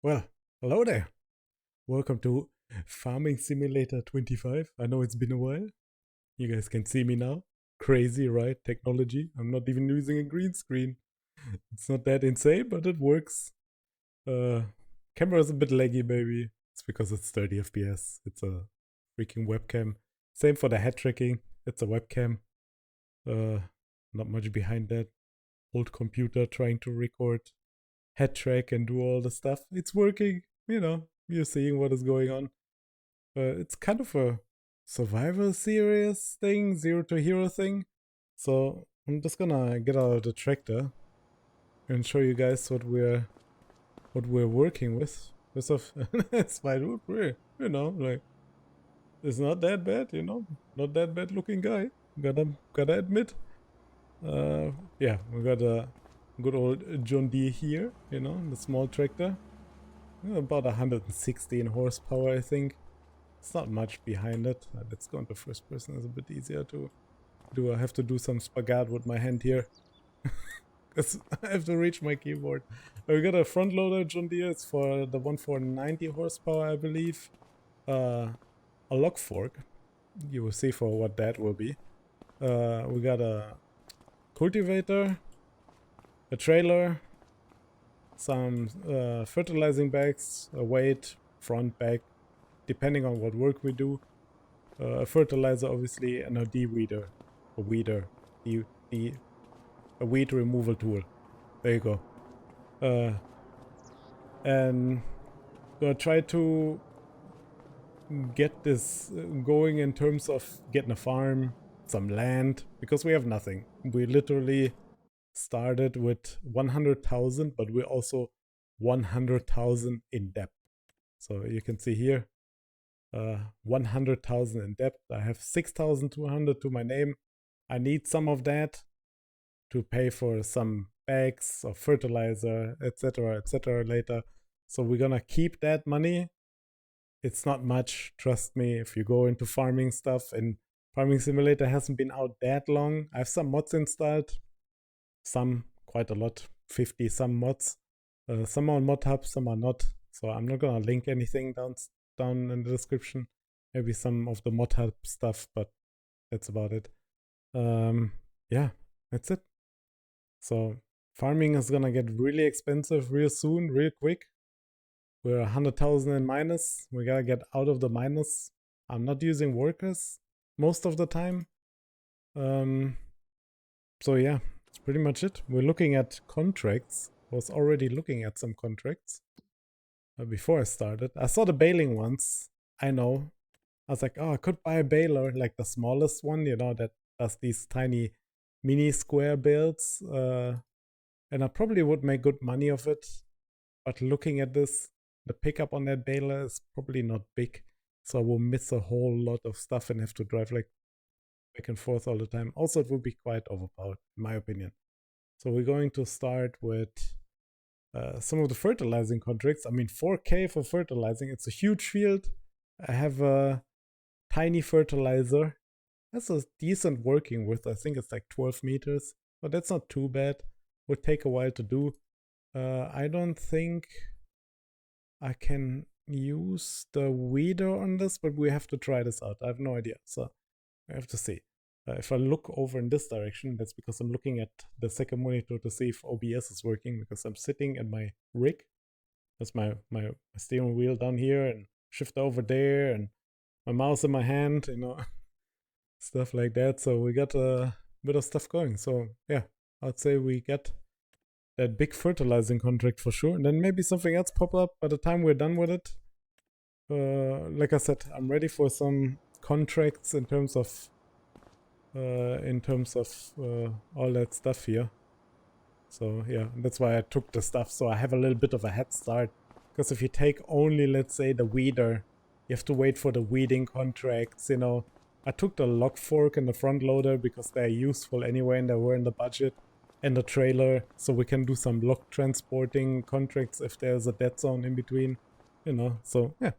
Well, hello there. Welcome to Farming Simulator 25. I know it's been a while. You guys can see me now. Crazy, right? Technology. I'm not even using a green screen. It's not that insane, but it works. Uh, Camera's a bit laggy, maybe. It's because it's 30 FPS. It's a freaking webcam. Same for the head tracking. It's a webcam. Uh, Not much behind that. Old computer trying to record head track and do all the stuff. It's working, you're seeing what is going on. It's kind of a survival series thing, zero to hero thing. So I'm just gonna get out of the tractor and show you guys what we're working with. First off, it's fine. Like it's not that bad, not that bad looking guy. Gotta admit. Yeah, we got a good old John Deere here, the small tractor. About 116 horsepower, I think. It's not much behind it. Let's go into first person. It's a bit easier to do. I have to do some spagat with my hand here. Because I have to reach my keyboard. We got a front loader John Deere. It's for the one for 90 horsepower, I believe. A log fork. You will see for what that will be. We got a cultivator, a trailer, some fertilizing bags, a weight, front, back, depending on what work we do. A fertilizer, obviously, and a de-weeder. A weeder. A weed removal tool. There you go. And gonna try to get this going in terms of getting a farm, some land, because we have nothing. We literally started with 100,000, but we're also 100,000 in debt. So you can see here, 100,000 in debt. I have 6,200 to my name. I need some of that to pay for some bags of fertilizer, etc., later. So we're gonna keep that money. It's not much, trust me. If you go into farming stuff, and Farming Simulator hasn't been out that long. I have some mods installed. Some, quite a lot, 50 some mods. Some are on mod hub, some are not. So I'm not gonna link anything down in the description. Maybe some of the mod hub stuff, but that's about it. Yeah, that's it. So farming is gonna get really expensive real soon, real quick. We're 100,000 in minus. We gotta get out of the minus. I'm not using workers most of the time. So yeah, that's pretty much it. We're looking at contracts. I was already looking at some contracts before I started. I saw the baling ones. I know. I was like, oh, I could buy a baler, like the smallest one, that does these tiny mini square builds. And I probably would make good money of it. But looking at this, the pickup on that baler is probably not big. So I will miss a whole lot of stuff and have to drive like back and forth all the time. Also, it would be quite overpowered, in my opinion. So we're going to start with some of the fertilizing contracts. I mean, 4K for fertilizing. It's a huge field. I have a tiny fertilizer. That's a decent working with. I think it's like 12 meters. But that's not too bad. Would take a while to do. I don't think I can use the weeder on this, but we have to try this out. I have no idea. So I have to see. If I look over in this direction, that's because I'm looking at the second monitor to see if OBS is working, because I'm sitting at my rig. That's my steering wheel down here and shift over there and my mouse in my hand, stuff like that. So we got a bit of stuff going. So yeah, I'd say we get that big fertilizing contract for sure. And then maybe something else pop up by the time we're done with it. Like I said, I'm ready for some contracts in terms of all that stuff here. So yeah, that's why I took the stuff, so I have a little bit of a head start. Because if you take only, let's say, the weeder, you have to wait for the weeding contracts, I took the log fork and the front loader because they're useful anyway and they were in the budget, and the trailer, so we can do some log transporting contracts if there's a dead zone in between, so yeah.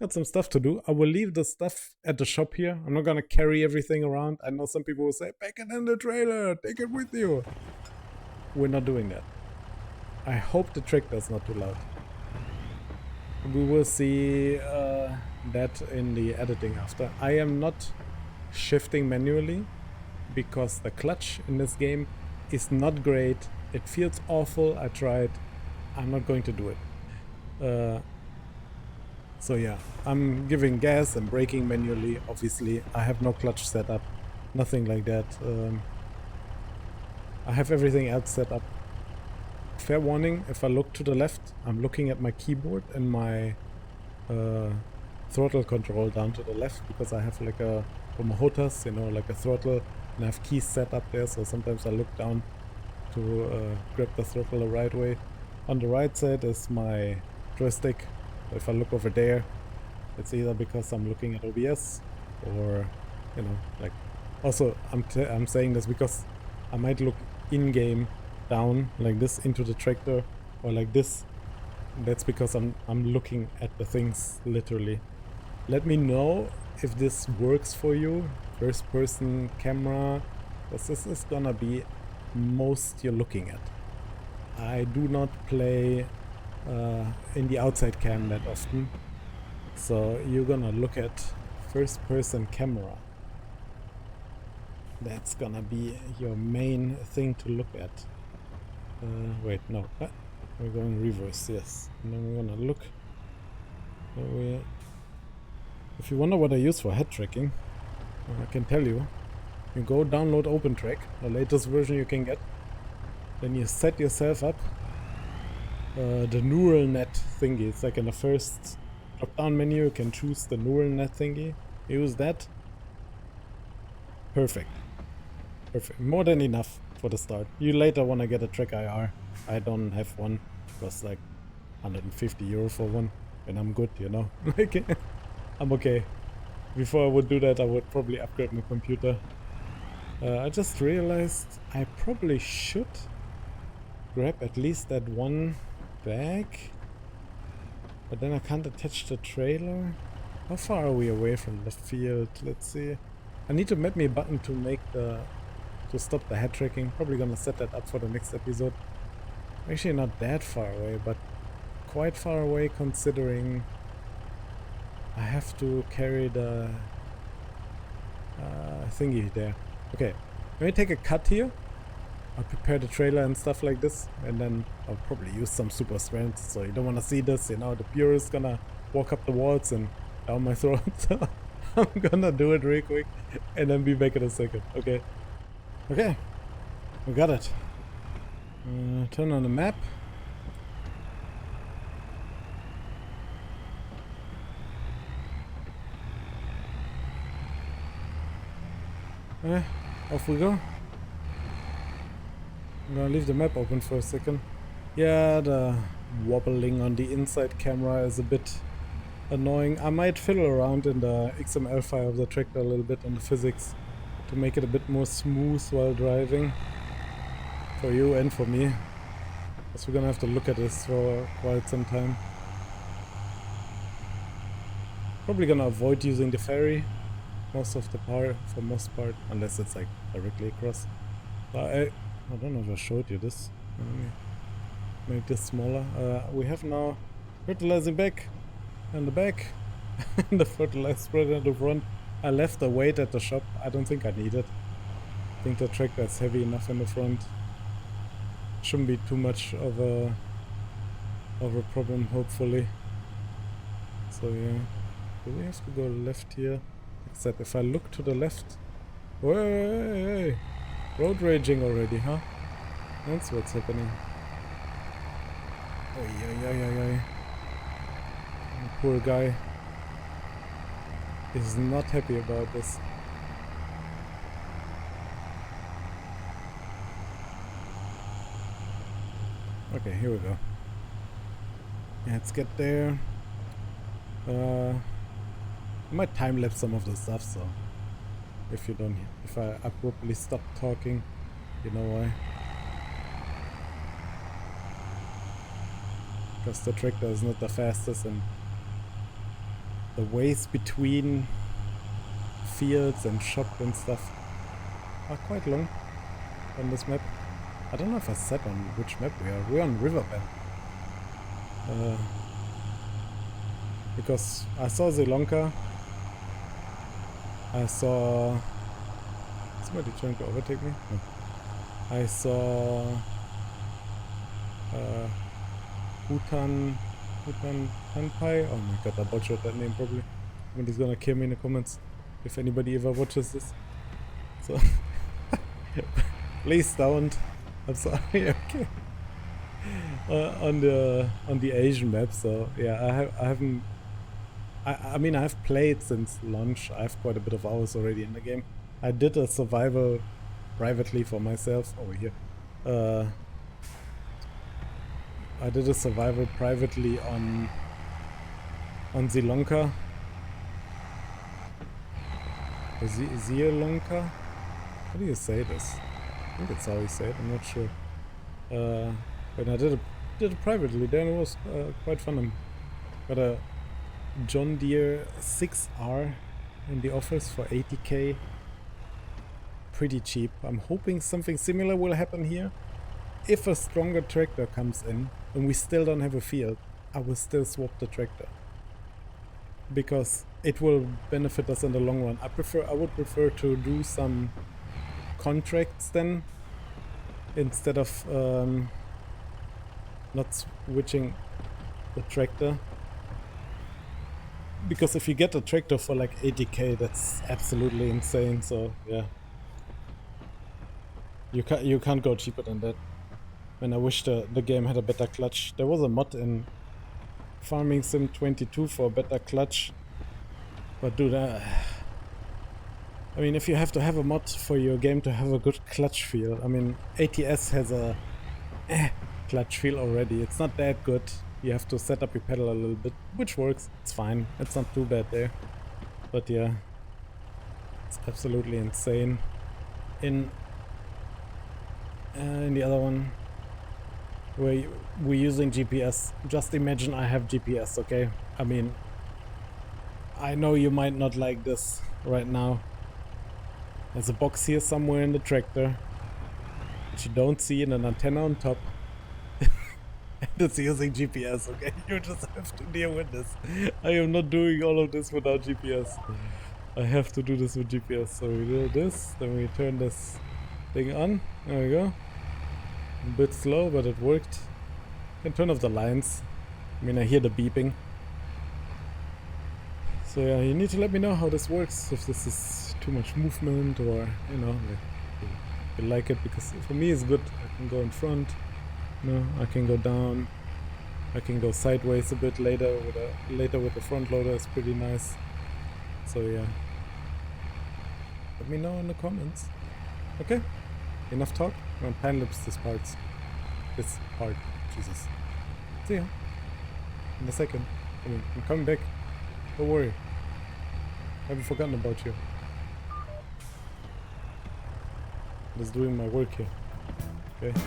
Got some stuff to do. I will leave the stuff at the shop here. I'm not gonna carry everything around. I know some people will say, pack it in the trailer, take it with you. We're not doing that. I hope the tractor is not too loud. we will see that in the editing after. I am not shifting manually because the clutch in this game is not great. It feels awful. I tried. I'm not going to do it. So yeah, I'm giving gas and braking manually, obviously. I have no clutch set up, nothing like that. I have everything else set up. Fair warning, if I look to the left, I'm looking at my keyboard and my throttle control down to the left because I have like a, from a HOTAS, you know, like a throttle, and I have keys set up there, so sometimes I look down to grab the throttle the right way. On the right side is my joystick. If I look over there, it's either because I'm looking at OBS or, you know, like, also I'm saying this because I might look in-game down like this into the tractor or like this. That's because I'm looking at the things literally. Let me know if this works for you, first person camera, because this is gonna be most you're looking at. I do not play in the outside cam that often, so you're gonna look at first person camera. That's gonna be your main thing to look at. Wait, no, we're going reverse, yes. And then we're gonna look. If you wonder what I use for head tracking, I can tell you. You go download OpenTrack, the latest version you can get. Then you set yourself up the neural net thingy. It's like in the first drop down menu you can choose the neural net thingy. Use that. Perfect. Perfect. More than enough for the start. You later want to get a track IR. I don't have one. It costs like 150 euro for one. And I'm good, you know. Like, I'm okay. Before I would do that, I would probably upgrade my computer. I just realized I probably should grab at least that one bag, but then I can't attach the trailer. How far are we away from the field? Let's see. I need to map me a button to make to stop the head tracking. Probably gonna set that up for the next episode. Actually not that far away, but quite far away considering I have to carry the thingy there. Okay, let me take a cut here. I'll prepare the trailer and stuff like this, and then I'll probably use some super strength, so you don't want to see this, you know, the pure is gonna walk up the walls and down my throat. So I'm gonna do it real quick and then be back in a second. Okay, we got it. Turn on the map. Off we go. I'm gonna leave the map open for a second. Yeah, the wobbling on the inside camera is a bit annoying. I might fiddle around in the XML file of the tractor a little bit on the physics to make it a bit more smooth while driving. For you and for me. Because we're gonna have to look at this for quite some time. Probably gonna avoid using the ferry most of the part, for most part, unless it's like directly across. I don't know if I showed you this. Let me make this smaller. We have now fertilizing back and the back and the fertilizer spreader in the front. I left the weight at the shop. I don't think I need it. I think the tractor is heavy enough in the front. Shouldn't be too much of a problem, hopefully. So yeah, do we have to go left here? Except if I look to the left, hey, road raging already, huh? That's what's happening. Oy. The poor guy is not happy about this. Okay, here we go. Yeah, let's get there. I might time lapse some of the stuff, so if I abruptly stop talking, you know why. Because the tractor is not the fastest and the ways between fields and shop and stuff are quite long on this map. I don't know if I said on which map we are. We're on Riverbend. because I saw Sri Lanka. I saw... Is somebody trying to overtake me? No. I saw... Bhutan Tanpai. Oh my god, I butchered that name probably. Somebody's gonna kill me in the comments if anybody ever watches this. So please don't. I'm sorry. Okay. On the Asian map. So yeah, I haven't. I mean, I've played since launch. I have quite a bit of hours already in the game. I did a survival privately for myself over here. I did a survival privately on Sri Lanka. Sri Lanka? How do you say this? I think that's how you say it, I'm not sure. But I did it privately, then it was quite fun. Got a John Deere 6R in the offers for 80k. Pretty cheap. I'm hoping something similar will happen here. If a stronger tractor comes in and we still don't have a field, I will still swap the tractor, because it will benefit us in the long run. I would prefer to do some contracts then, instead of not switching the tractor. Because if you get a tractor for like 80k, that's absolutely insane. So yeah, you can't go cheaper than that. And I wish the game had a better clutch. There was a mod in Farming Sim 22 for a better clutch, but dude, I mean, if you have to have a mod for your game to have a good clutch feel, I mean, ATS has a clutch feel already. It's not that good. You have to set up your pedal a little bit, which works. It's fine. It's not too bad there. But yeah, it's absolutely insane. In the other one, where we're using GPS, just imagine I have GPS, okay? I mean, I know you might not like this right now. There's a box here somewhere in the tractor, which you don't see, and an antenna on top. And it's using GPS, okay? You just have to deal with this. I am not doing all of this without GPS. I have to do this with GPS. So we do this, then we turn this thing on. There we go. A bit slow, but it worked. Can turn off the lines. I mean, I hear the beeping. So yeah, you need to let me know how this works. If this is too much movement, or you know, you like it, because for me it's good. I can go in front. No, I can go down. I can go sideways a bit later with the front loader. It's pretty nice. So yeah, let me know in the comments. Okay, enough talk. I'm gonna pan-lips this part. Jesus. See ya in a second. I'm coming back. Don't worry. I haven't forgotten about you. I'm just doing my work here. Okay.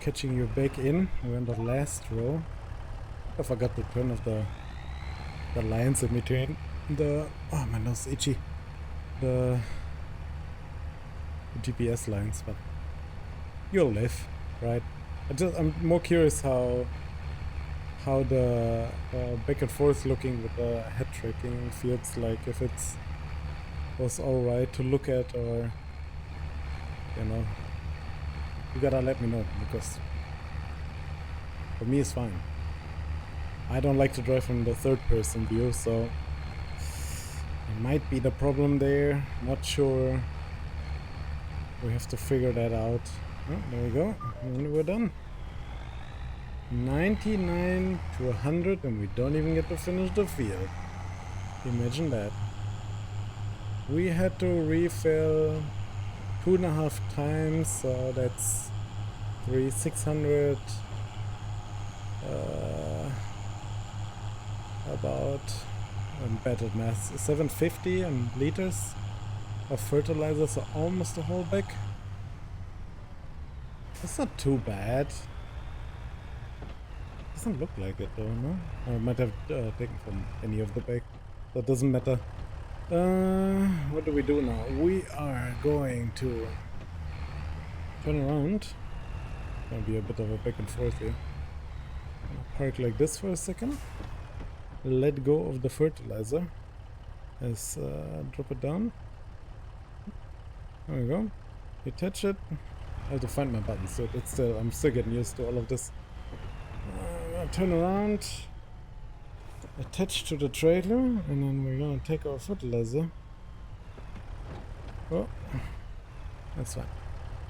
catching you back in. We're in the last row. I forgot to turn off the lines in between. Oh, my nose is itchy. The GPS lines, but you'll live, right? I'm more curious how the back and forth looking with the head tracking feels like, if it's was alright to look at, or you gotta let me know, because for me it's fine. I don't like to drive from the third person view, so it might be the problem there. Not sure. We have to figure that out. Oh, there we go. And we're done. 99 to 100, and we don't even get to finish the field. Imagine that. We had to refill 2.5 times, so that's 600. About, I'm bad at math, 750 liters of fertilizer, so almost the whole bag. That's not too bad. Doesn't look like it though, no? I might have taken from any of the bag. That doesn't matter. What do we do now? We are going to turn around. Gonna be a bit of a back and forth here. Park like this for a second. Let go of the fertilizer. Let's drop it down. There we go. Attach it. I have to find my buttons, so I'm still getting used to all of this. Turn around. Attach to the trailer, and then we're gonna take our fertilizer. Oh, that's fine.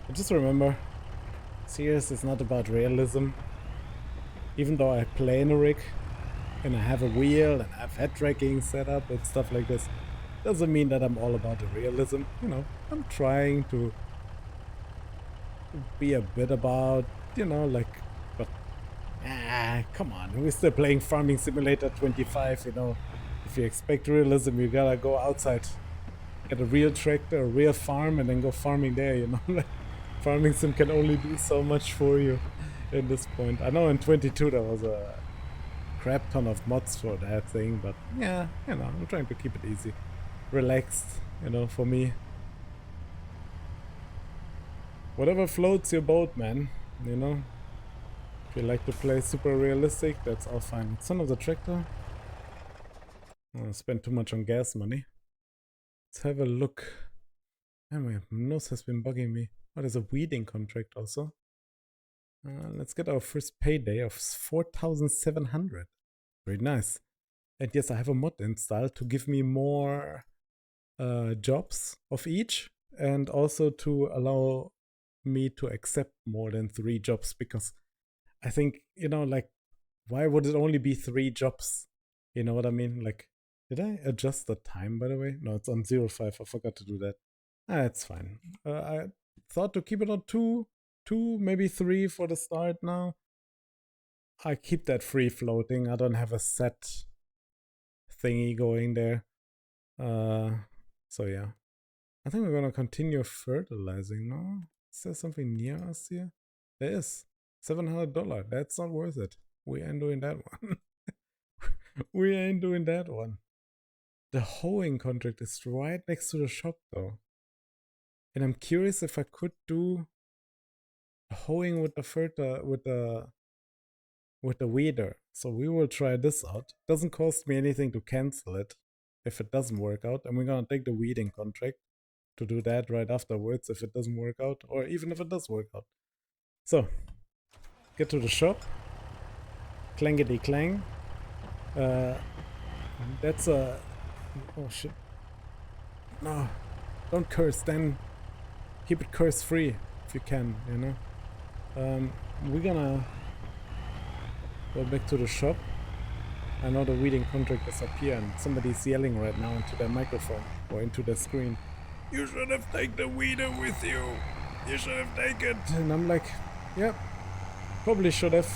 But just remember, CS is not about realism. Even though I play in a rig, and I have a wheel, and I have head tracking set up and stuff like this, doesn't mean that I'm all about the realism. I'm trying to be a bit about, but come on, we're still playing Farming Simulator 25, If you expect realism, you gotta go outside, get a real tractor, a real farm, and then go farming there, Like, Farming Sim can only do so much for you at this point. I know in 22 there was a crap ton of mods for that thing, but yeah, I'm trying to keep it easy, relaxed, for me. Whatever floats your boat, man, If you like to play super realistic, that's all fine. Son of the tractor. I don't spend too much on gas money. Let's have a look. Man, my nose has been bugging me. Oh, there's a weeding contract also. Let's get our first payday of 4,700. Very nice. And yes, I have a mod installed to give me more jobs of each, and also to allow me to accept more than 3 jobs, because I think, like, why would it only be 3 jobs? You know what I mean? Like, did I adjust the time, by the way? No, it's on 05. I forgot to do that. It's fine. I thought to keep it on 2, maybe 3 for the start now. I keep that free floating. I don't have a set thingy going there. So yeah. I think we're gonna continue fertilizing now. Is there something near us here? There is. $700. That's not worth it. We ain't doing that one. We ain't doing that one. The hoeing contract is right next to the shop though. And I'm curious if I could do hoeing with the weeder. So we will try this out. Doesn't cost me anything to cancel it if it doesn't work out. And we're gonna take the weeding contract to do that right afterwards if it doesn't work out, or even if it does work out. So, get to the shop. Clangety clang. That's a... Oh shit. No, don't curse, then keep it curse free if you can, We're gonna go back to the shop. I know the weeding contract is up here and somebody's yelling right now into their microphone or into their screen. You should have taken the weeder with you. You should have taken it. And I'm like, yeah, probably should have,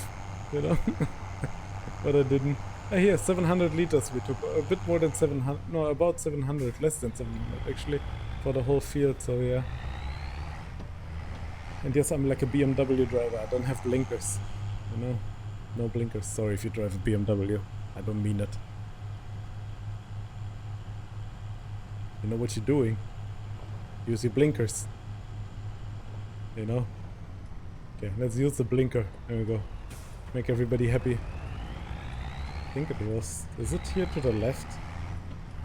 but I didn't. Here, 700 liters we took, a bit more than 700, no, about 700, less than 700 actually, for the whole field, so yeah. And yes, I'm like a BMW driver. I don't have blinkers. You know? No blinkers. Sorry if you drive a BMW. I don't mean it. You know what you're doing. Use your blinkers. You know? Okay, let's use the blinker. There we go. Make everybody happy. I think it was... Is it here to the left?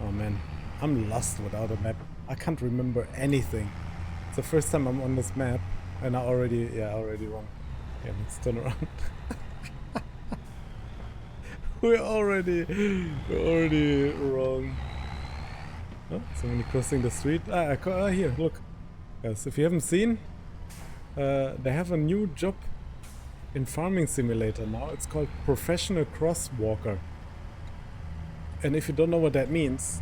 Oh man. I'm lost without a map. I can't remember anything. It's the first time I'm on this map. And I already... Yeah, already wrong. Yeah, let's turn around. We're already wrong. Oh, somebody crossing the street. Here, look. Guys, if you haven't seen, they have a new job in Farming Simulator now. It's called Professional Crosswalker. And if you don't know what that means,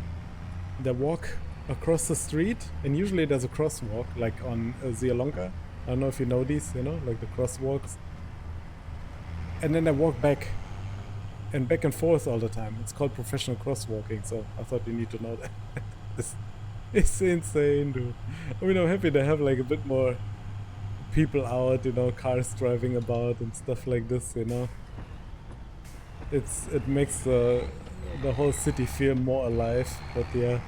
they walk across the street, and usually there's a crosswalk, like on Zialonka. I don't know if you know these, you know, like the crosswalks. And then they walk back. And back and forth all the time. It's called professional crosswalking, so I thought you need to know that. It's insane, dude. I mean, I'm happy they have like a bit more people out, you know, cars driving about and stuff like this, you know. It makes the whole city feel more alive, but yeah,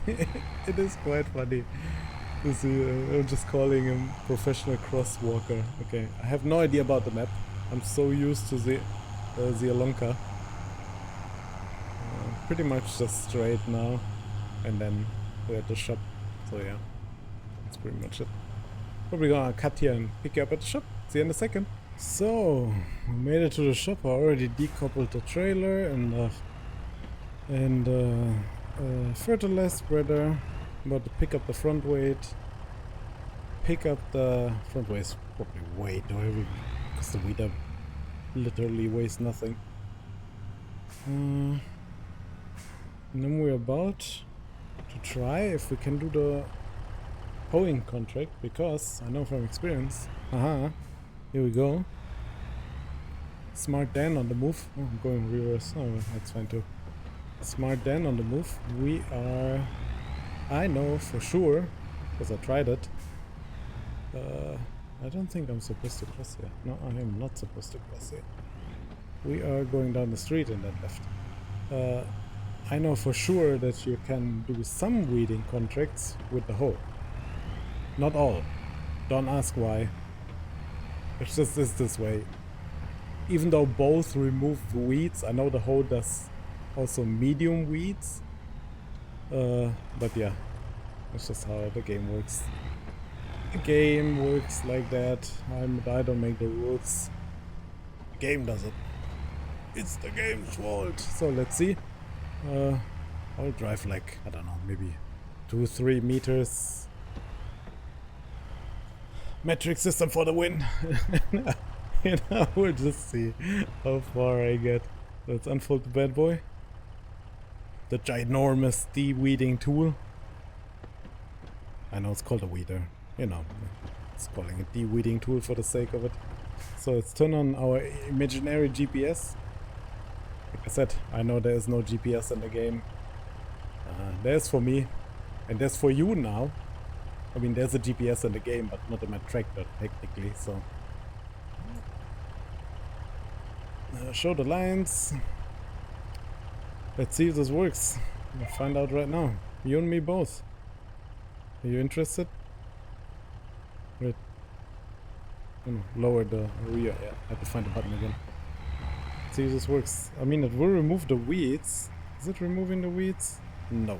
it is quite funny to see. I'm just calling him professional crosswalker. Okay, I have no idea about the map. I'm so used to the Zialonka. Pretty much just straight now, and then we're at the shop, so yeah, that's pretty much it. Probably gonna cut here and pick you up at the shop. See you in a second. So, we made it to the shop. I already decoupled the trailer and fertilizer spreader. About to pick up the front weight. Pick up the front weight is probably way too heavy because the weeder literally weighs nothing. And then we're about to try if we can do the hoeing contract, because I know from experience. Here we go. Smart Dan on the move. Oh, I'm going reverse. Oh, that's fine too. Smart Dan on the move. We are... I know for sure, because I tried it. I don't think I'm supposed to cross here. No, I am not supposed to cross here. We are going down the street and then left. I know for sure that you can do some weeding contracts with the hoe. Not all. Don't ask why. It just is this way. Even though both remove weeds, I know the hoe does also medium weeds. But yeah, that's just how the game works. The game works like that. I don't make the rules. The game does it. It's the game's fault. So let's see. I'll drive like, I don't know, maybe 2-3 meters. Metric system for the win. You know, we'll just see how far I get. Let's unfold the bad boy. The ginormous de-weeding tool. I know it's called a weeder. You know, it's calling it de-weeding tool for the sake of it. So let's turn on our imaginary GPS. Like I said, I know there is no GPS in the game. There's for me, and there's for you now. I mean, there's a GPS in the game, but not in my tractor, technically, so... show the lines. Let's see if this works. We'll find out right now. You and me both. Are you interested? Wait. Oh no, lower the rear. Yeah, I have to find the button again. See if this works. I mean, it will remove the weeds. Is it removing the weeds? No,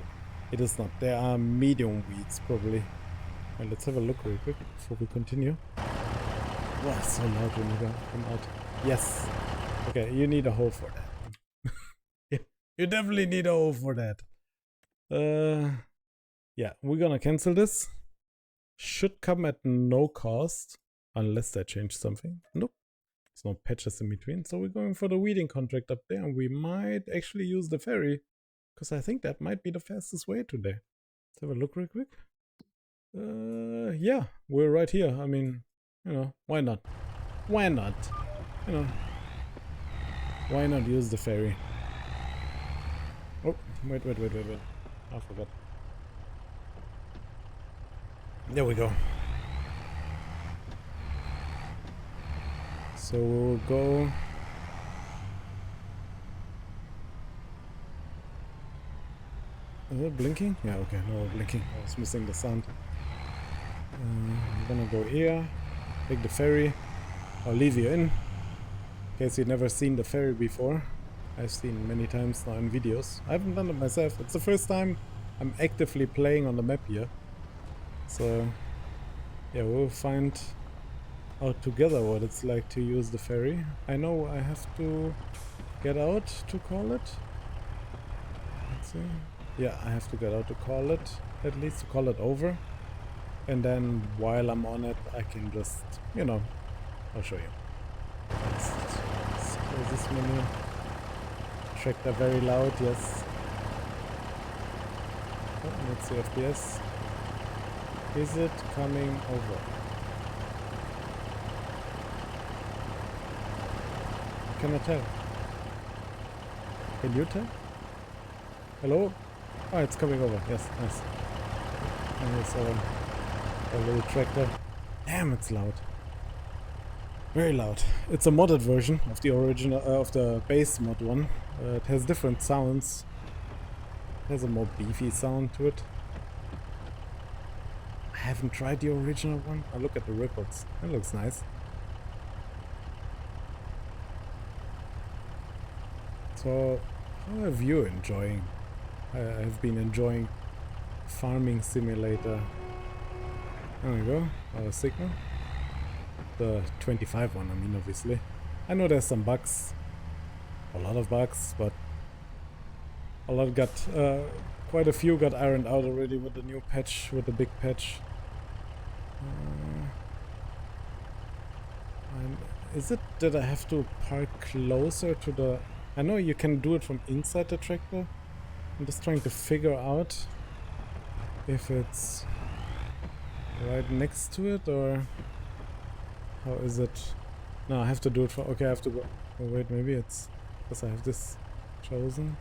it is not. There are medium weeds, probably. Well, let's have a look real quick before we continue. Wow, it's so loud when you come out. Yes. Okay, you need a hoe for that. You definitely need a hoe for that. Yeah, we're gonna cancel this. Should come at no cost, unless they change something. Nope. There's no patches in between, so we're going for the weeding contract up there, and we might actually use the ferry, because I think that might be the fastest way today. Let's have a look real quick. Yeah, we're right here. I mean, you know, why not? Why not? You know, why not use the ferry? Oh, wait. I forgot. There we go. So we'll go. Is it blinking? Yeah, okay, no blinking. I was missing the sound. I'm gonna go here, take the ferry. I'll leave you in case you've never seen the ferry before. I've seen many times now in videos. I haven't done it myself. It's the first time I'm actively playing on the map here. So yeah, we'll find out together what it's like to use the ferry. I know I have to get out to call it. Let's see. Yeah, I have to get out to call it, at least to call it over. And then while I'm on it, I can just, you know, I'll show you. Let's close this menu. Tractor very loud, yes. Oh, let's see FPS. Is it coming over? I cannot tell. Can you tell? Hello? Oh, it's coming over. Yes, nice. And it's a little tractor. Damn, it's loud. Very loud. It's a modded version of the original, of the base mod one. It has different sounds. It has a more beefy sound to it. I haven't tried the original one. I look at the ripples. It looks nice. So, how have you enjoying? I've been enjoying Farming Simulator. There we go. Our signal. The 25 one, I mean, obviously. I know there's some bugs. A lot of bugs, but a lot got, quite a few got ironed out already with the new patch, with the big patch. Is it that I have to park closer to the... I know you can do it from inside the tractor. I'm just trying to figure out if it's right next to it or how is it. No, I have to do it for... Okay, I have to go... Oh wait, maybe it's because I have this chosen.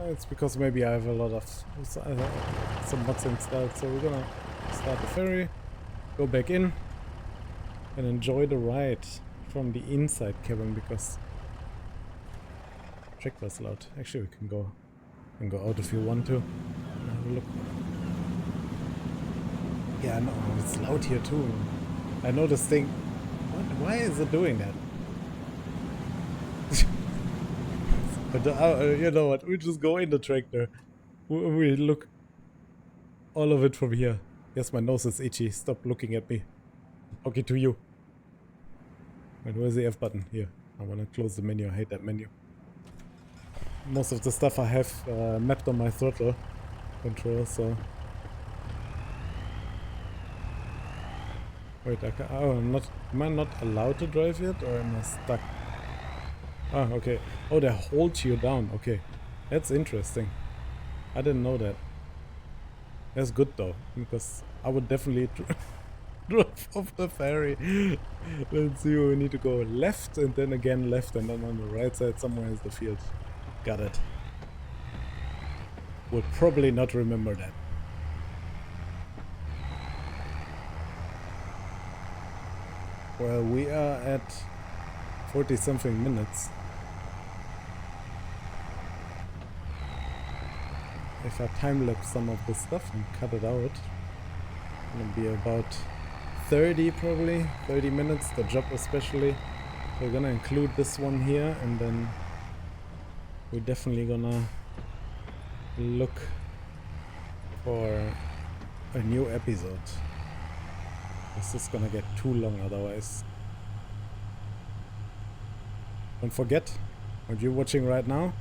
It's because maybe I have a lot of some mods installed. So we're gonna start the ferry, go back in and enjoy the ride from the inside cabin because tractor's loud. Actually, we can go out if you want to. Have a look. Yeah, I know it's loud here too. I know this thing. Why is it doing that? But you know what? We just go in the tractor. We look all of it from here. Yes, my nose is itchy. Stop looking at me. Okay, to you. Wait, where's the F button? Here. I want to close the menu. I hate that menu. Most of the stuff I have mapped on my throttle control, so... Wait, oh, am I not allowed to drive yet, or am I stuck? Ah, okay. Oh, they hold you down. Okay. That's interesting. I didn't know that. That's good though, because I would definitely drop off the ferry. Let's see, we need to go left and then again left and then on the right side somewhere is the field. Got it. Would probably not remember that. Well, we are at 40 something minutes. If I time-lapse some of this stuff and cut it out, it'll be about 30 probably, 30 minutes, the job especially. We're gonna include this one here and then we're definitely gonna look for a new episode. This is gonna get too long otherwise. Don't forget, what you're watching right now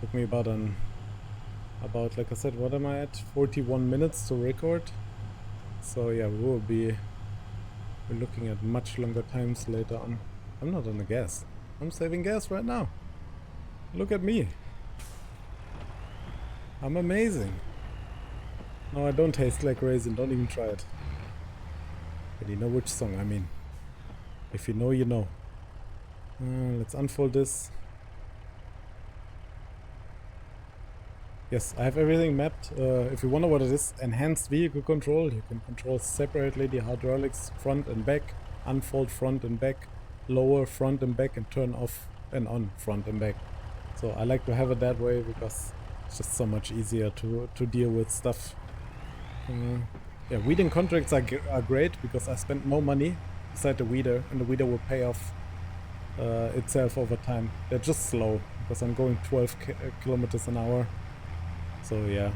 took me about, like I said, what am I at? 41 minutes to record. So yeah, we're looking at much longer times later on. I'm not on the gas. I'm saving gas right now. Look at me. I'm amazing. No, I don't taste like raisin. Don't even try it. But you know which song I mean. If you know, you know. Let's unfold this. Yes, I have everything mapped. If you wonder what it is, enhanced vehicle control. You can control separately the hydraulics front and back, unfold front and back, lower front and back, and turn off and on front and back. So I like to have it that way because it's just so much easier to deal with stuff. Yeah, weeding contracts are great because I spend more money beside the weeder, and the weeder will pay off itself over time. They're just slow because I'm going 12 kilometers an hour. So yeah,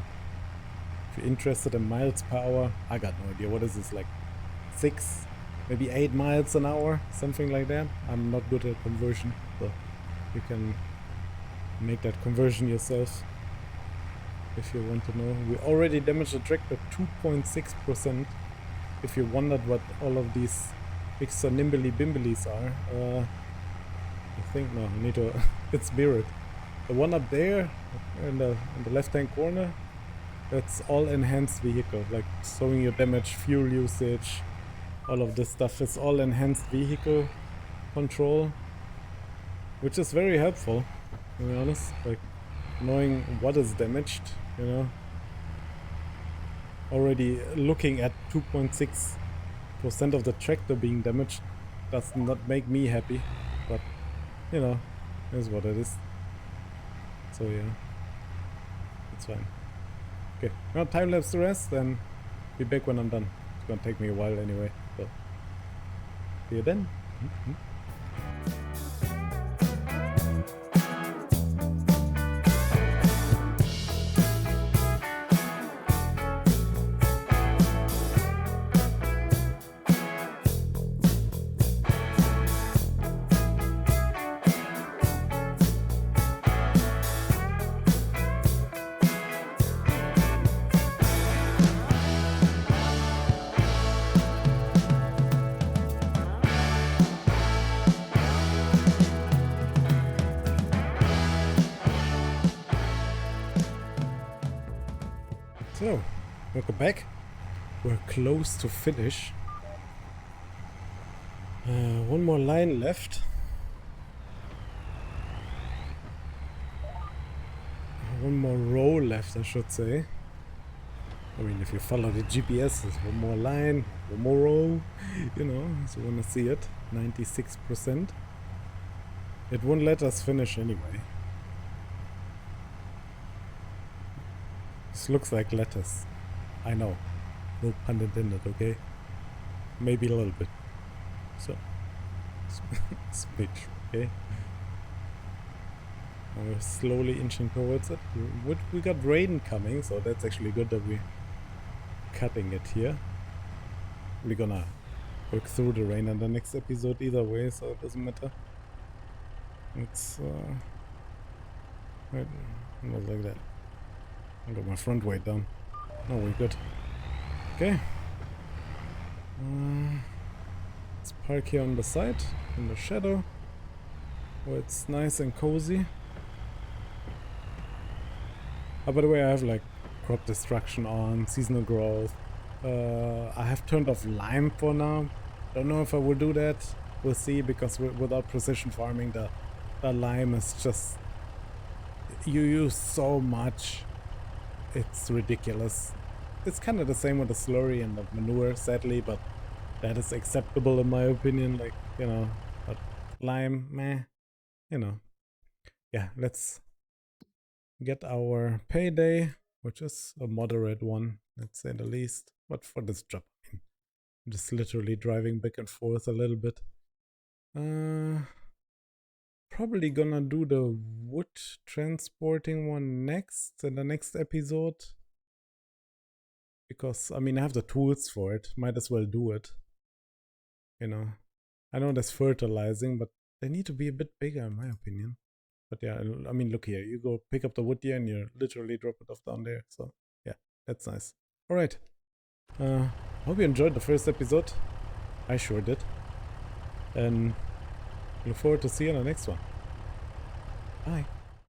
if you're interested in miles per hour, I got no idea. What is this, like 6, maybe 8 miles an hour? Something like that. I'm not good at conversion, so you can make that conversion yourself if you want to know. We already damaged the tractor 2.6%. If you wondered what all of these extra nimbly bimblies are, I think, no, I need to, it's Spirit. The one up there in the left hand corner, that's all enhanced vehicle, like showing your damage, fuel usage, all of this stuff is all enhanced vehicle control, which is very helpful, to be honest, like knowing what is damaged, you know. Already looking at 2.6% of the tractor being damaged does not make me happy, but you know, is what it is. So yeah, it's fine. Okay, now time lapse to rest, and be back when I'm done. It's gonna take me a while anyway, so see you then. So, welcome back. We're close to finish. One more line left. One more row left, I should say. I mean, if you follow the GPS, there's one more line, one more row, you know, so you want to see it. 96%. It won't let us finish anyway. This looks like lettuce. I know. No pun intended, okay? Maybe a little bit. So, speech, okay? We're slowly inching towards it. We got rain coming, so that's actually good that we're cutting it here. We're gonna work through the rain in the next episode either way, so it doesn't matter. It's right, not like that. I got my front weight down. No, we're good. Okay. Let's park here on the side, in the shadow, where it's nice and cozy. Oh, by the way, I have like crop destruction on, seasonal growth. I have turned off lime for now. Don't know if I will do that. We'll see, because without precision farming, the lime is just... You use so much. It's ridiculous. It's kind of the same with the slurry and the manure, sadly, but that is acceptable in my opinion. Like, you know, but lime, meh, you know. Yeah, let's get our payday, which is a moderate one, let's say the least. But for this job, I'm just literally driving back and forth a little bit. Probably gonna do the wood transporting one next, in the next episode. Because, I mean, I have the tools for it. Might as well do it. You know. I know there's fertilizing, but they need to be a bit bigger, in my opinion. But yeah, I mean, look here. You go pick up the wood here and you literally drop it off down there. So, yeah, that's nice. Alright. Hope you enjoyed the first episode. I sure did. And look forward to seeing you in the next one. Bye.